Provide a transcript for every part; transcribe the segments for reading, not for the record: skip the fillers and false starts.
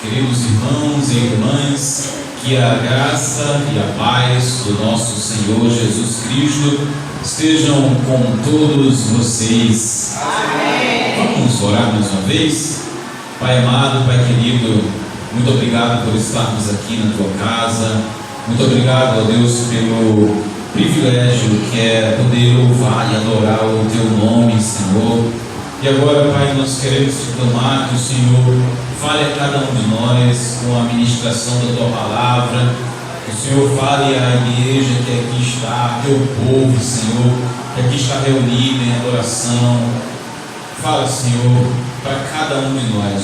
Queridos irmãos e irmãs, que a graça e a paz do nosso Senhor Jesus Cristo estejam com todos vocês. Amém. Vamos orar mais uma vez? Pai amado, Pai querido, muito obrigado por estarmos aqui na Tua casa. Muito obrigado, ó Deus, pelo privilégio que é poder louvar e adorar o Teu nome, Senhor. E agora, Pai, nós queremos te clamar que o Senhor fale a cada um de nós com a ministração da Tua palavra. Que o Senhor fale à igreja que aqui está, Teu povo, Senhor, que aqui está reunido em adoração. Fala, Senhor, para cada um de nós,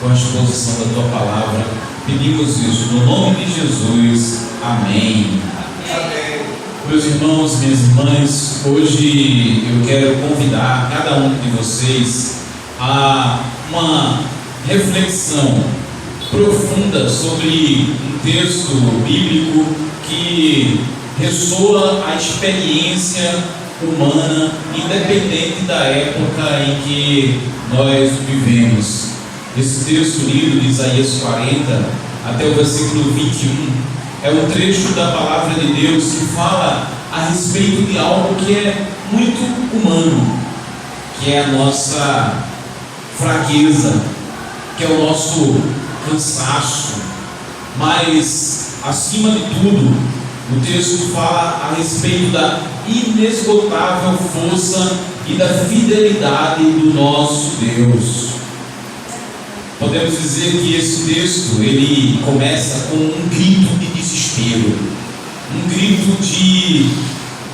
com a exposição da Tua palavra. Pedimos isso no nome de Jesus. Amém. Amém. Meus irmãos, minhas irmãs, hoje eu quero convidar cada um de vocês a uma reflexão profunda sobre um texto bíblico que ressoa a experiência humana, independente da época em que nós vivemos. Esse texto lido de Isaías 40 até o versículo 21 é um trecho da palavra de Deus que fala a respeito de algo que é muito humano, que é a nossa fraqueza, que é o nosso cansaço. Mas, acima de tudo, o texto fala a respeito da inesgotável força e da fidelidade do nosso Deus. Podemos dizer que esse texto, ele começa com um grito de desespero, um grito de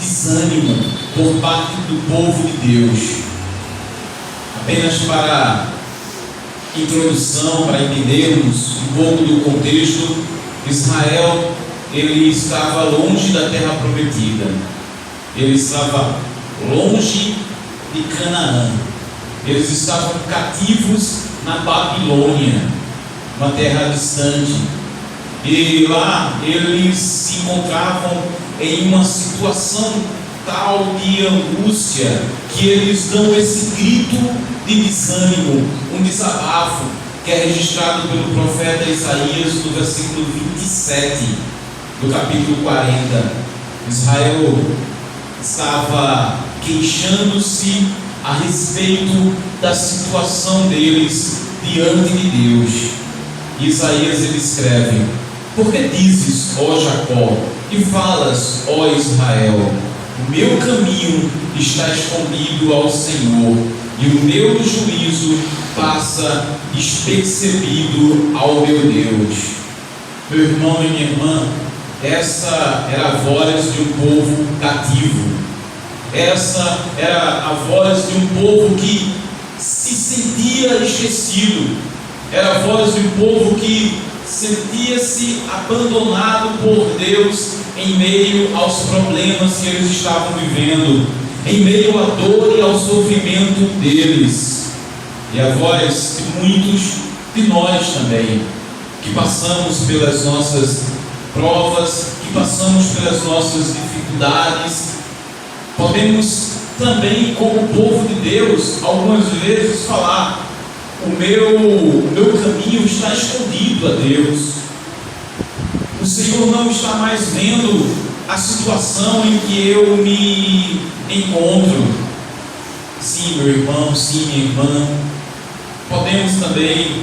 desânimo por parte do povo de Deus. Apenas para introdução, para entendermos um pouco do contexto, Israel, ele estava longe da terra prometida, ele estava longe de Canaã, eles estavam cativos na Babilônia, uma terra distante, e lá eles se encontravam em uma situação tal de angústia que eles dão esse grito de desânimo, um desabafo que é registrado pelo profeta Isaías no versículo 27 do capítulo 40. Israel estava queixando-se a respeito da situação deles diante de Deus. Isaías ele escreve: por que dizes, ó Jacó, e falas, ó Israel, o meu caminho está escondido ao Senhor, e o meu juízo passa despercebido ao meu Deus. Meu irmão e minha irmã, essa era a voz de um povo cativo. Essa era a voz de um povo que se sentia esquecido. Era a voz de um povo que sentia-se abandonado por Deus em meio aos problemas que eles estavam vivendo, em meio à dor e ao sofrimento deles. E a voz de muitos de nós também, que passamos pelas nossas provas, que passamos pelas nossas dificuldades. Podemos também, como povo de Deus, algumas vezes falar: o meu caminho está escondido a Deus. O Senhor não está mais vendo a situação em que eu me encontro. Sim, meu irmão, sim, minha irmã. Podemos também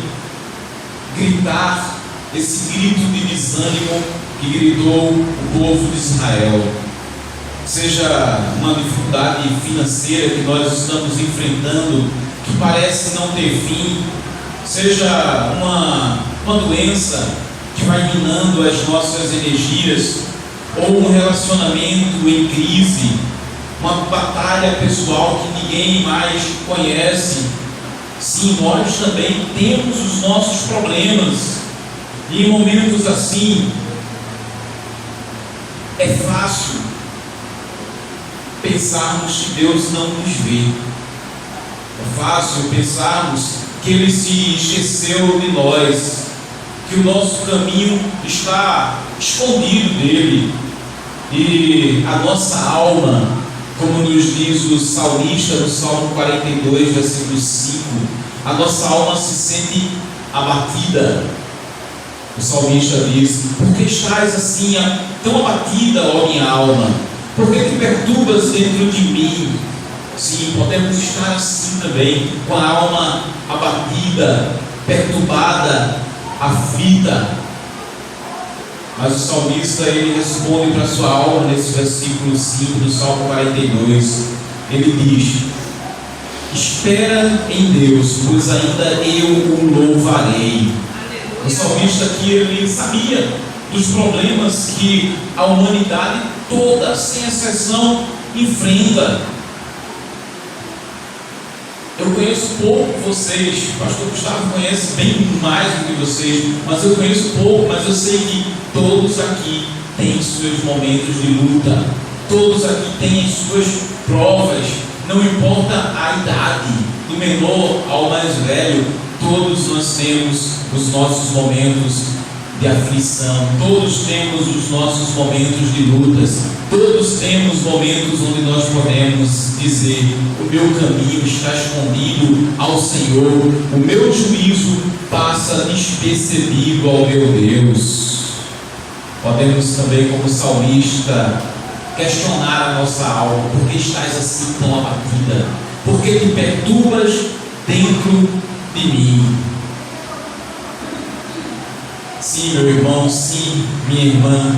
gritar esse grito de desânimo que gritou o povo de Israel. Seja uma dificuldade financeira que nós estamos enfrentando, que parece não ter fim, seja uma doença que vai minando as nossas energias, ou um relacionamento em crise, uma batalha pessoal que ninguém mais conhece. Sim, nós também temos os nossos problemas, e em momentos assim é fácil pensarmos que Deus não nos vê. É fácil pensarmos que Ele se esqueceu de nós, que o nosso caminho está escondido dele, e a nossa alma, como nos diz o salmista no Salmo 42, versículo 5, a nossa alma se sente abatida, O salmista diz: por que estás assim tão abatida, ó minha alma? Por que te perturbas dentro de mim? Sim, podemos estar assim também, com a alma abatida, perturbada, aflita. Mas o salmista, ele responde para a sua alma nesse versículo 5 do Salmo 42. Ele diz: espera em Deus, pois ainda eu o louvarei. O salmista aqui, ele sabia dos problemas que a humanidade toda, sem exceção, enfrenta. Eu conheço pouco vocês, o pastor Gustavo conhece bem mais do que vocês, mas eu conheço pouco, mas eu sei que todos aqui têm seus momentos de luta, todos aqui têm as suas provas, não importa a idade, do menor ao mais velho, todos nós temos os nossos momentos de aflição, todos temos os nossos momentos de lutas, todos temos momentos onde nós podemos dizer: o meu caminho está escondido ao Senhor, o meu juízo passa despercebido ao meu Deus. Podemos também, como salmista, questionar a nossa alma: por que estás assim tão abatida? Por que te perturbas dentro de mim? Sim, meu irmão, sim, minha irmã,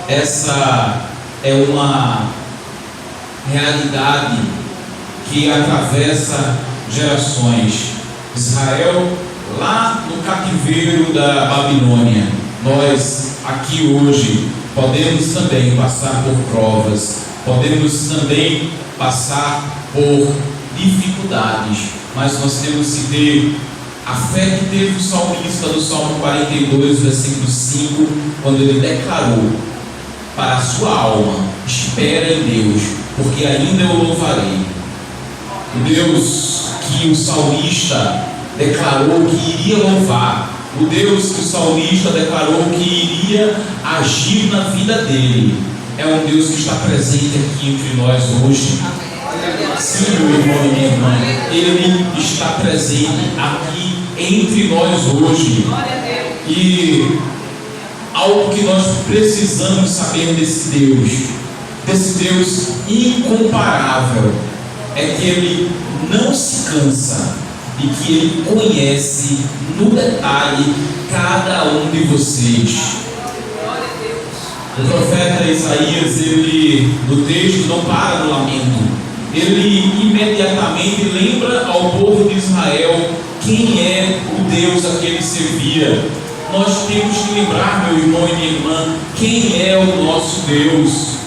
essa é uma realidade que atravessa gerações. Israel, lá no cativeiro da Babilônia, nós aqui hoje podemos também passar por provas, podemos também passar por dificuldades, mas nós temos que ter a fé que teve o salmista do Salmo 42, versículo 5, quando ele declarou para a sua alma: espera em Deus, porque ainda eu louvarei. O Deus que o salmista declarou que iria louvar, o Deus que o salmista declarou que iria agir na vida dele, é um Deus que está presente aqui entre nós hoje. Sim, meu irmão e minha irmã, Ele está presente aqui entre nós hoje. E algo que nós precisamos saber desse Deus incomparável, é que Ele não se cansa e que Ele conhece no detalhe cada um de vocês. O profeta Isaías, ele no texto não para no lamento. Ele imediatamente lembra ao povo de Israel quem é o Deus a que ele servia. Nós temos que lembrar, meu irmão e minha irmã, quem é o nosso Deus,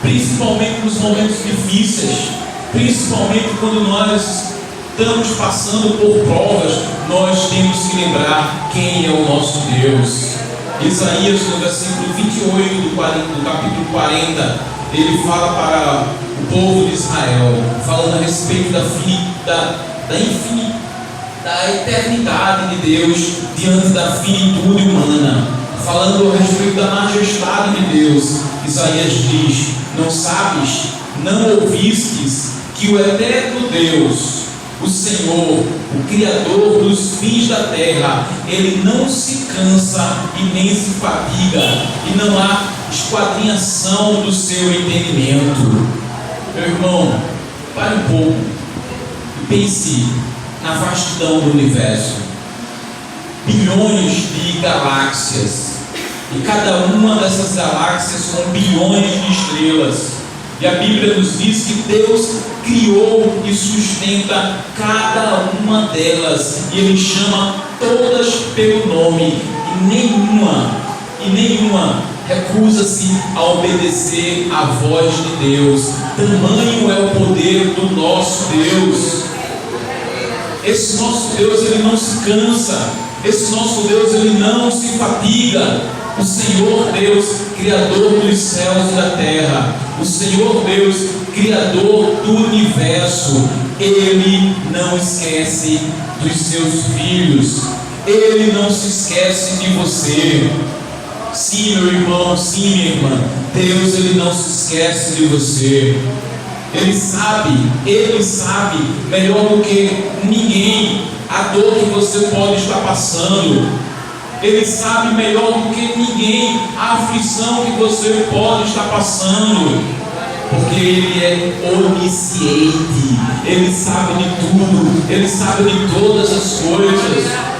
principalmente nos momentos difíceis, principalmente quando nós estamos passando por provas. Nós temos que lembrar quem é o nosso Deus. Isaías, no versículo 28 do capítulo 40, ele fala para o povo de Israel, falando a respeito da eternidade de Deus diante da finitude humana, falando a respeito da majestade de Deus. Isaías diz: não sabes, não ouvistes que o eterno Deus, o Senhor, o Criador dos fins da terra, Ele não se cansa e nem se fatiga, e não há esquadrinhação do seu entendimento. Meu irmão, pare um pouco e pense na vastidão do universo. Bilhões de galáxias, e cada uma dessas galáxias com bilhões de estrelas. E a Bíblia nos diz que Deus criou e sustenta cada uma delas, e Ele chama todas pelo nome, e nenhuma recusa-se a obedecer à voz de Deus. Tamanho é o poder do nosso Deus. Esse nosso Deus, Ele não se cansa. Esse nosso Deus, Ele não se fatiga. O Senhor Deus, Criador dos céus e da terra, o Senhor Deus, Criador do universo, Ele não esquece dos seus filhos. Ele não se esquece de você. Sim, meu irmão, sim, minha irmã, Deus, Ele não se esquece de você. Ele sabe melhor do que ninguém a dor que você pode estar passando. Ele sabe melhor do que ninguém a aflição que você pode estar passando, porque Ele é onisciente, Ele sabe de tudo, Ele sabe de todas as coisas.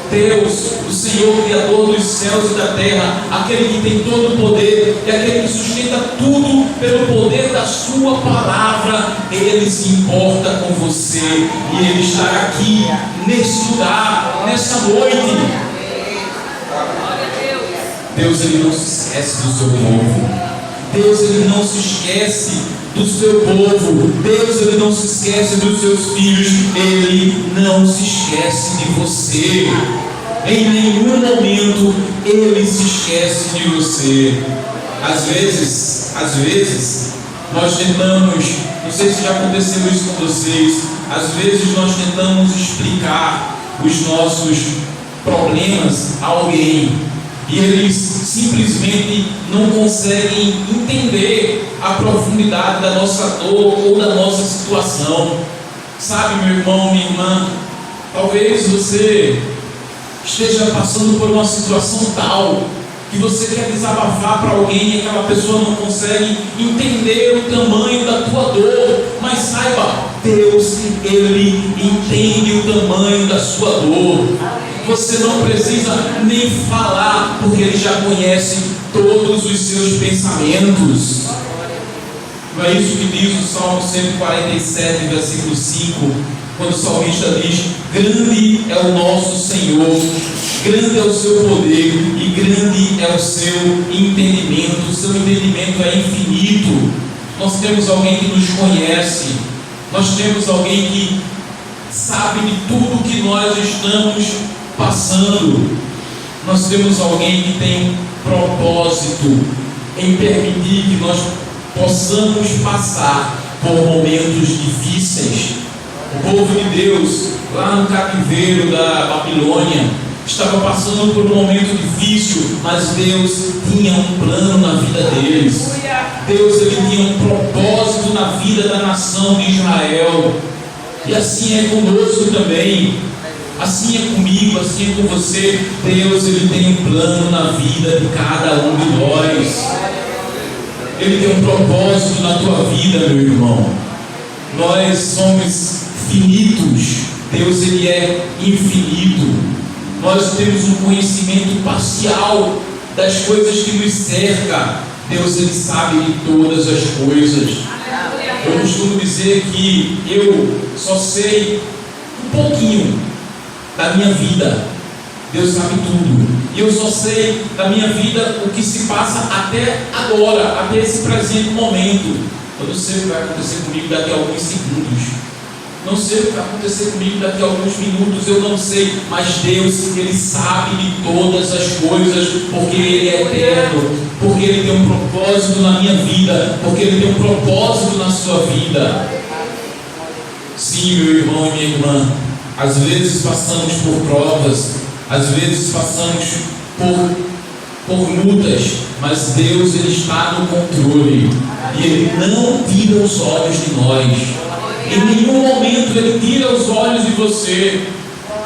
Deus, o Senhor Criador dos céus e da terra, aquele que tem todo o poder e aquele que sustenta tudo pelo poder da sua palavra, Ele se importa com você e Ele está aqui nesse lugar, nessa noite. Deus, Ele não se esquece do seu povo. Deus, Ele não se esquece do seu povo. Deus, Ele não se esquece dos seus filhos. Ele não se esquece de você. Em nenhum momento Ele se esquece de você. Às vezes nós tentamos, não sei se já aconteceu isso com vocês, às vezes nós tentamos explicar os nossos problemas a alguém e eles simplesmente não conseguem entender a profundidade da nossa dor ou da nossa situação. Sabe, meu irmão, minha irmã, talvez você esteja passando por uma situação tal que você quer desabafar para alguém e aquela pessoa não consegue entender o tamanho da tua dor, mas saiba, Deus, Ele entende o tamanho da sua dor. Você não precisa nem falar, porque Ele já conhece todos os seus pensamentos. Não é isso que diz o Salmo 147, versículo 5, quando o salmista diz: grande é o nosso Senhor, grande é o seu poder e grande é o seu entendimento. O seu entendimento é infinito. Nós temos alguém que nos conhece, nós temos alguém que sabe de tudo que nós estamos passando. Nós temos alguém que tem propósito em permitir que nós possamos passar por momentos difíceis. O povo de Deus, lá no cativeiro da Babilônia, estava passando por um momento difícil, mas Deus tinha um plano na vida deles. Deus, Ele tinha um propósito na vida da nação de Israel. E assim é conosco também. Assim é comigo, assim é com você. Deus, Ele tem um plano na vida de cada um de nós. Ele tem um propósito na tua vida, meu irmão. Nós somos finitos, Deus, Ele é infinito. Nós temos um conhecimento parcial das coisas que nos cercam. Deus, Ele sabe de todas as coisas. Eu costumo dizer que eu só sei um pouquinho da minha vida. Deus sabe tudo. E eu só sei da minha vida o que se passa até agora, até esse presente momento. Eu não sei o que vai acontecer comigo daqui a alguns segundos. Não sei o que vai acontecer comigo daqui a alguns minutos, eu não sei, mas Deus, Ele sabe de todas as coisas, porque Ele é eterno, porque Ele tem um propósito na minha vida, porque Ele tem um propósito na sua vida. Sim, meu irmão e minha irmã, às vezes passamos por provas, às vezes passamos por lutas, mas Deus, Ele está no controle, e Ele não tira os olhos de nós. Em nenhum momento Ele tira os olhos de você.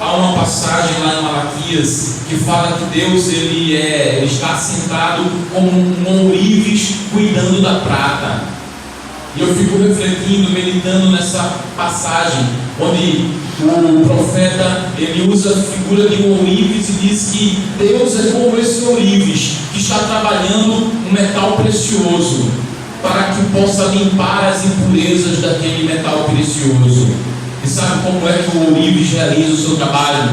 Há uma passagem lá em Malaquias que fala que Deus ele está sentado como um ourives cuidando da prata. E eu fico refletindo, meditando nessa passagem, onde o profeta ele usa a figura de um ourives e diz que Deus é como esse ourives que está trabalhando um metal precioso, para que possa limpar as impurezas daquele metal precioso. E sabe como é que o ourives realiza o seu trabalho?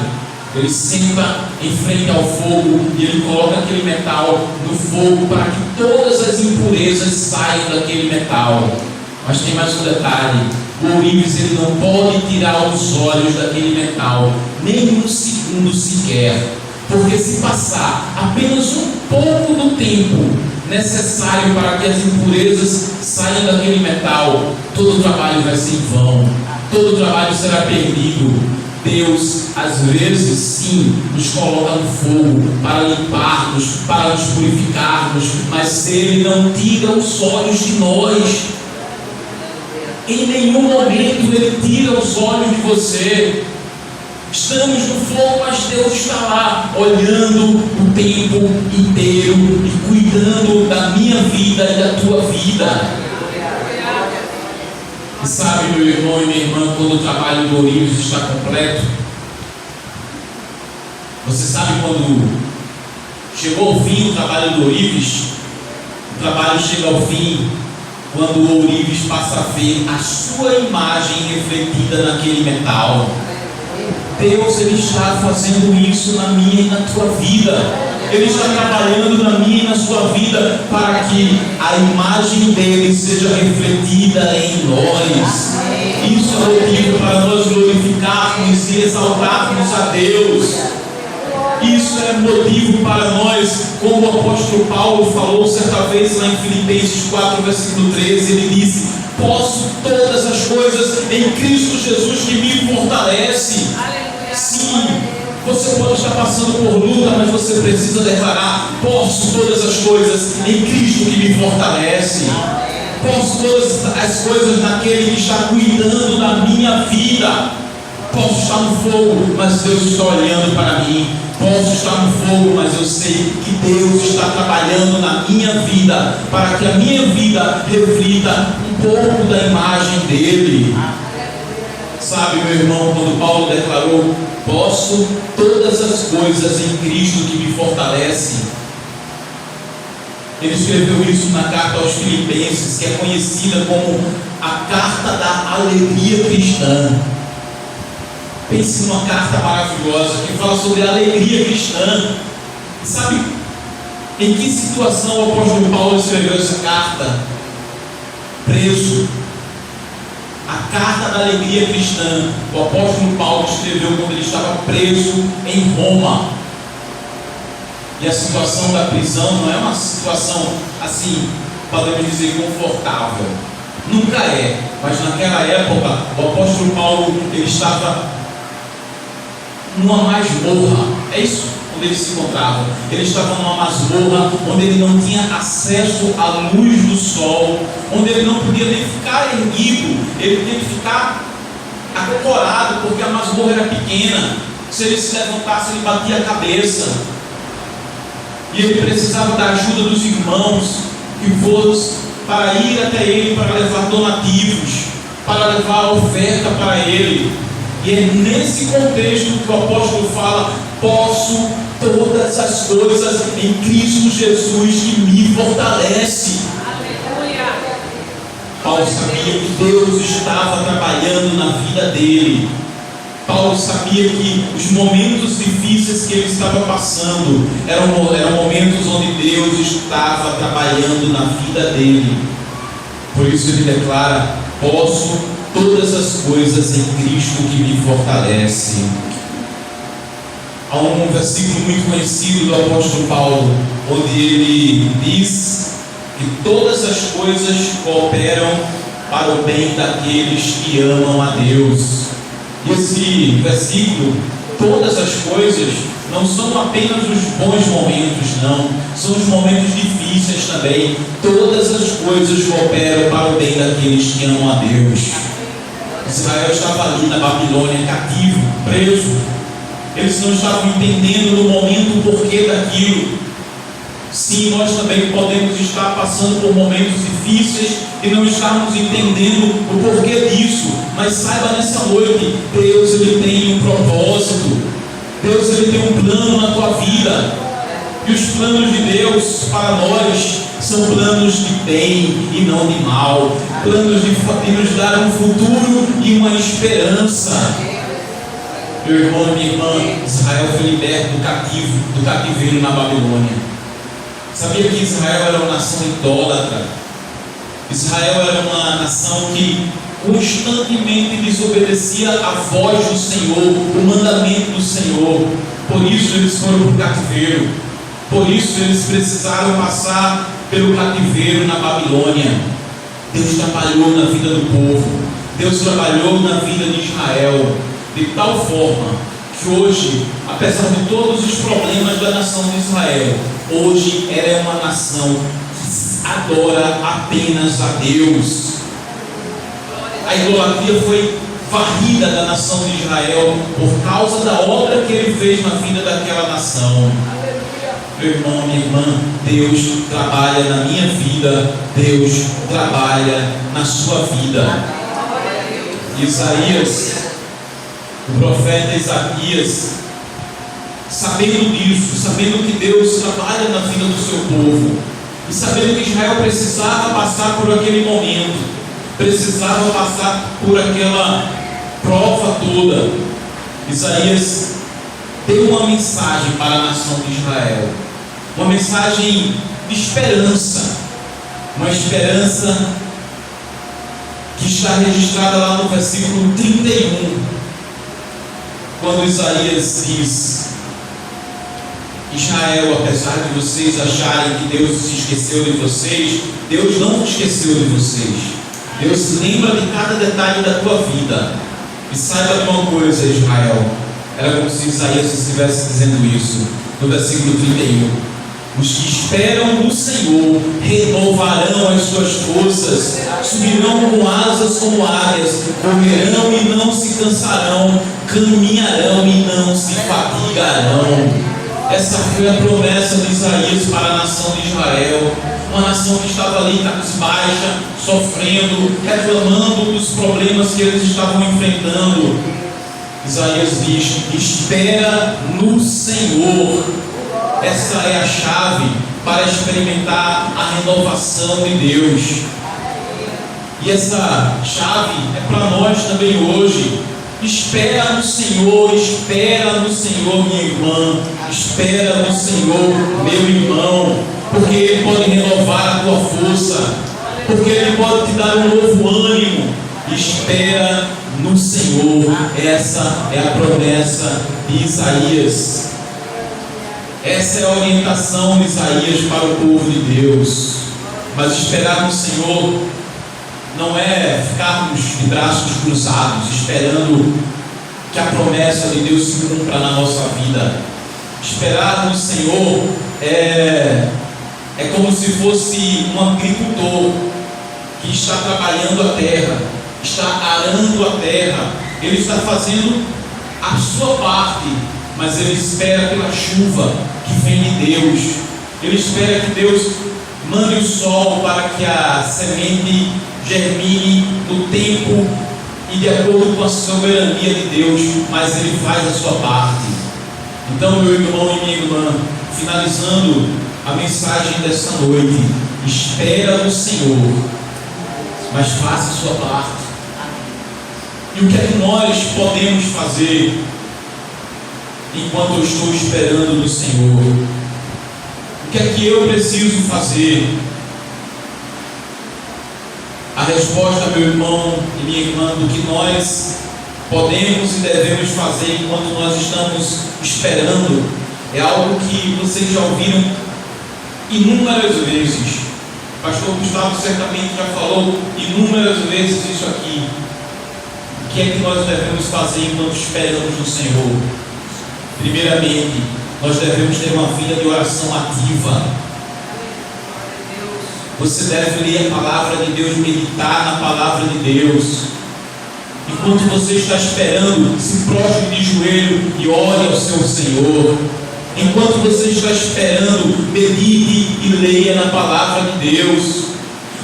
Ele senta em frente ao fogo e ele coloca aquele metal no fogo para que todas as impurezas saiam daquele metal. Mas tem mais um detalhe: o ourives ele não pode tirar os olhos daquele metal, nem um segundo sequer, porque se passar apenas um pouco do tempo necessário para que as impurezas saiam daquele metal, todo o trabalho vai ser em vão, todo o trabalho será perdido. Deus, às vezes, sim, nos coloca no fogo para limparmos, para nos purificarmos, mas Ele não tira os olhos de nós. Em nenhum momento Ele tira os olhos de você. Estamos no fogo, mas Deus está lá, olhando o tempo inteiro e cuidando da minha vida e da tua vida. E sabe, meu irmão e minha irmã, quando o trabalho do Ourives está completo, você sabe quando chegou ao fim o trabalho do Ourives, o trabalho chega ao fim quando o Ourives passa a ver a sua imagem refletida naquele metal. Deus, Ele está fazendo isso na minha e na tua vida. Ele está trabalhando na minha e na sua vida para que a imagem dele seja refletida em nós. Isso é motivo para nós glorificarmos e exaltarmos a Deus. Isso é motivo para nós, como o apóstolo Paulo falou certa vez lá em Filipenses 4, versículo 13, ele disse: posso todas as coisas em Cristo Jesus que me fortalece. Sim, você pode estar passando por luta, mas você precisa declarar: posso todas as coisas em Cristo que me fortalece. Posso todas as coisas naquele que está cuidando da minha vida. Posso estar no fogo, mas Deus está olhando para mim. Posso estar no fogo, mas eu sei que Deus está trabalhando na minha vida para que a minha vida reflita um pouco da imagem dele. Sabe, meu irmão, quando Paulo declarou: posso todas as coisas em Cristo que me fortalece, ele escreveu isso na carta aos Filipenses, que é conhecida como a carta da alegria cristã. Pense numa carta maravilhosa que fala sobre a alegria cristã. Sabe em que situação o apóstolo Paulo escreveu essa carta? Preso. A carta da alegria cristã, o apóstolo Paulo escreveu quando ele estava preso em Roma. E a situação da prisão não é uma situação assim, podemos dizer, confortável. Nunca é. Mas naquela época, o apóstolo Paulo, ele estava numa masmorra. É isso onde ele se encontrava. Ele estava numa masmorra onde ele não tinha acesso à luz do sol, onde ele não podia nem ficar erguido, ele tinha que ficar acocorado, porque a masmorra era pequena. Se ele se levantasse, ele batia a cabeça. E ele precisava da ajuda dos irmãos que fossem para ir até ele, para levar donativos, para levar a oferta para ele. E é nesse contexto que o apóstolo fala: posso todas as coisas em Cristo Jesus que me fortalece. Aleluia. Paulo sabia que Deus estava trabalhando na vida dele. Paulo sabia que os momentos difíceis que ele estava passando eram momentos onde Deus estava trabalhando na vida dele. Por isso ele declara: posso todas as coisas em Cristo que me fortalece. Há um versículo muito conhecido do apóstolo Paulo, onde ele diz que todas as coisas cooperam para o bem daqueles que amam a Deus. E esse versículo, todas as coisas, não são apenas os bons momentos, não, são os momentos difíceis também. Todas as coisas cooperam para o bem daqueles que amam a Deus. Israel estava ali na Babilônia, cativo, preso. Eles não estavam entendendo no momento o porquê daquilo. Sim, nós também podemos estar passando por momentos difíceis e não estarmos entendendo o porquê disso. Mas saiba nessa noite, Deus, Ele tem um propósito. Deus, Ele tem um plano na tua vida. E os planos de Deus para nós são planos de bem e não de mal. Planos de nos dar um futuro e uma esperança. Meu irmão e minha irmã, Israel foi liberto do cativeiro na Babilônia. Sabia que Israel era uma nação idólatra? Israel era uma nação que constantemente desobedecia a voz do Senhor, o mandamento do Senhor. Por isso eles foram para o cativeiro. Por isso eles precisaram passar pelo cativeiro na Babilônia. Deus trabalhou na vida do povo. Deus trabalhou na vida de Israel de tal forma que hoje, apesar de todos os problemas da nação de Israel, hoje ela é uma nação que adora apenas a Deus. A idolatria foi varrida da nação de Israel por causa da obra que ele fez na vida daquela nação. Meu irmão, minha irmã, Deus trabalha na minha vida, Deus trabalha na sua vida. Isaías, o profeta Isaías, sabendo disso, sabendo que Deus trabalha na vida do seu povo, e sabendo que Israel precisava passar por aquele momento, precisava passar por aquela prova toda, Isaías deu uma mensagem para a nação de Israel, uma mensagem de esperança, uma esperança que está registrada lá no versículo 31, quando Isaías diz: Israel, apesar de vocês acharem que Deus se esqueceu de vocês, Deus não se esqueceu de vocês. Deus se lembra de cada detalhe da tua vida. E saiba de uma coisa, Israel, era como se Isaías estivesse dizendo isso no versículo 31: os que esperam no Senhor renovarão as suas forças, subirão com asas como águias, correrão e não se cansarão, caminharão e não se fatigarão. Essa foi a promessa de Isaías para a nação de Israel, uma nação que estava ali cabisbaixa, sofrendo, reclamando dos problemas que eles estavam enfrentando. Isaías diz: espera no Senhor. Essa é a chave para experimentar a renovação de Deus. E essa chave é para nós também hoje. Espera no Senhor, minha irmã, espera no Senhor, meu irmão, porque Ele pode renovar a tua força, porque Ele pode te dar um novo ânimo. Espera no Senhor. Essa é a promessa de Isaías. Essa é a orientação de Isaías para o povo de Deus. Mas esperar no Senhor não é ficarmos de braços cruzados, esperando que a promessa de Deus se cumpra na nossa vida. Esperar no Senhor é como se fosse um agricultor que está trabalhando a terra, está arando a terra, ele está fazendo a sua parte, mas ele espera pela chuva que vem de Deus. Ele espera que Deus mande o sol para que a semente germine no tempo e de acordo com a soberania de Deus, mas Ele faz a sua parte. Então, meu irmão e minha irmã, finalizando a mensagem dessa noite, espera no Senhor, mas faça a sua parte. E o que é que nós podemos fazer enquanto eu estou esperando no Senhor? O que é que eu preciso fazer? A resposta, meu irmão e minha irmã, do que nós podemos e devemos fazer enquanto nós estamos esperando, é algo que vocês já ouviram inúmeras vezes. O pastor Gustavo certamente já falou inúmeras vezes isso aqui. O que é que nós devemos fazer enquanto esperamos no Senhor? Primeiramente, nós devemos ter uma vida de oração ativa. Você deve ler a palavra de Deus, meditar na palavra de Deus. Enquanto você está esperando, se prostre de joelho e ore ao seu Senhor. Enquanto você está esperando, medite e leia na palavra de Deus.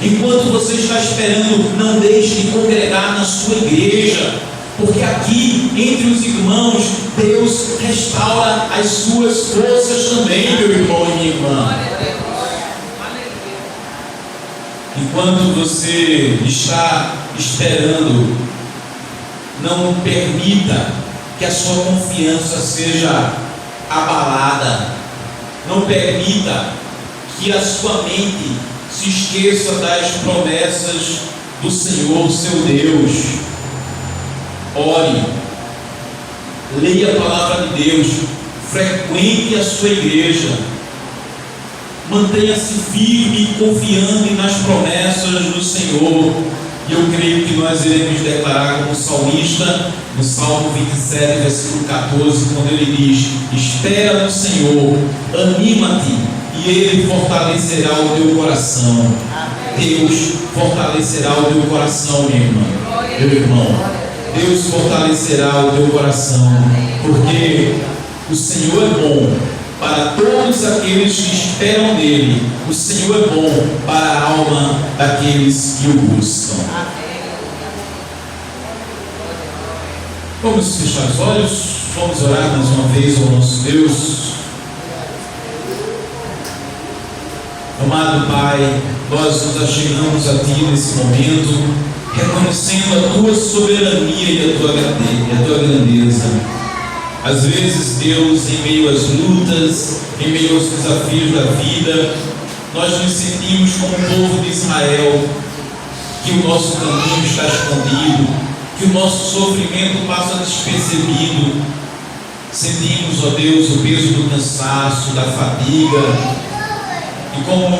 Enquanto você está esperando, não deixe de congregar na sua igreja, porque aqui, entre os irmãos, Deus restaura as suas forças também, meu irmão e minha irmã. Enquanto você está esperando, não permita que a sua confiança seja abalada. Não permita que a sua mente se esqueça das promessas do Senhor, seu Deus. Ore, leia a palavra de Deus, frequente a sua igreja. Mantenha-se firme e confiante nas promessas do Senhor. E eu creio que nós iremos declarar como salmista, no Salmo 27, versículo 14, quando ele diz: espera no Senhor, anima-te, e Ele fortalecerá o teu coração. Deus fortalecerá o teu coração, minha irmã, meu irmão. Deus fortalecerá o teu coração, porque o Senhor é bom para todos aqueles que esperam nele. O Senhor é bom para a alma daqueles que o buscam. Vamos fechar os olhos, vamos orar mais uma vez ao nosso Deus. Amado Pai, nós nos achegamos a Ti nesse momento, reconhecendo a Tua soberania e a Tua grandeza. Às vezes, Deus, em meio às lutas, em meio aos desafios da vida, nós nos sentimos como o povo de Israel, que o nosso caminho está escondido, que o nosso sofrimento passa despercebido. Sentimos, ó Deus, o peso do cansaço, da fadiga, e como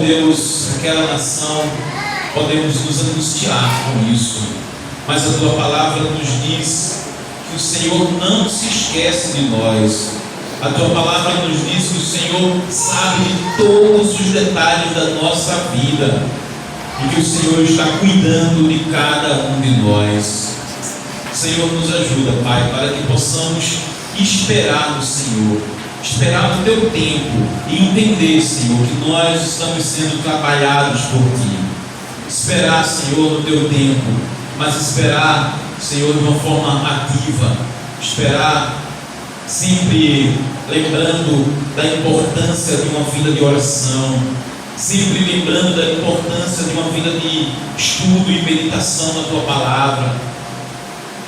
Deus, aquela nação, podemos nos angustiar com isso. Mas a Tua palavra nos diz que o Senhor não se esquece de nós. A Tua palavra nos diz que o Senhor sabe de todos os detalhes da nossa vida e que o Senhor está cuidando de cada um de nós. Senhor, nos ajuda, Pai, para que possamos esperar no Senhor, esperar no Teu tempo e entender, Senhor, que nós estamos sendo trabalhados por Ti. Esperar, Senhor, no Teu tempo, mas esperar, Senhor, de uma forma ativa, esperar sempre lembrando da importância de uma vida de oração, sempre lembrando da importância de uma vida de estudo e meditação na Tua palavra,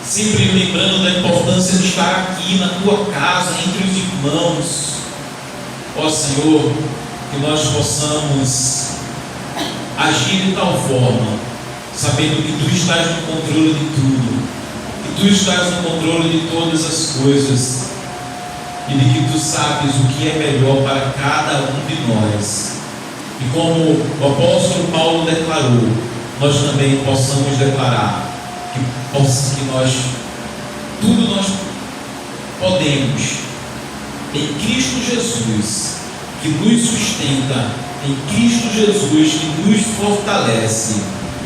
sempre lembrando da importância de estar aqui na Tua casa, entre os irmãos. Ó Senhor, que nós possamos agir de tal forma, sabendo que Tu estás no controle de tudo, que Tu estás no controle de todas as coisas, e de que Tu sabes o que é melhor para cada um de nós. E como o apóstolo Paulo declarou, nós também possamos declarar que nós, tudo nós podemos em Cristo Jesus, que nos sustenta, em Cristo Jesus, que nos fortalece.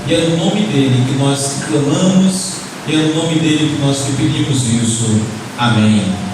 E é no nome dele que nós clamamos, e é no nome dele que nós te pedimos isso. Amém.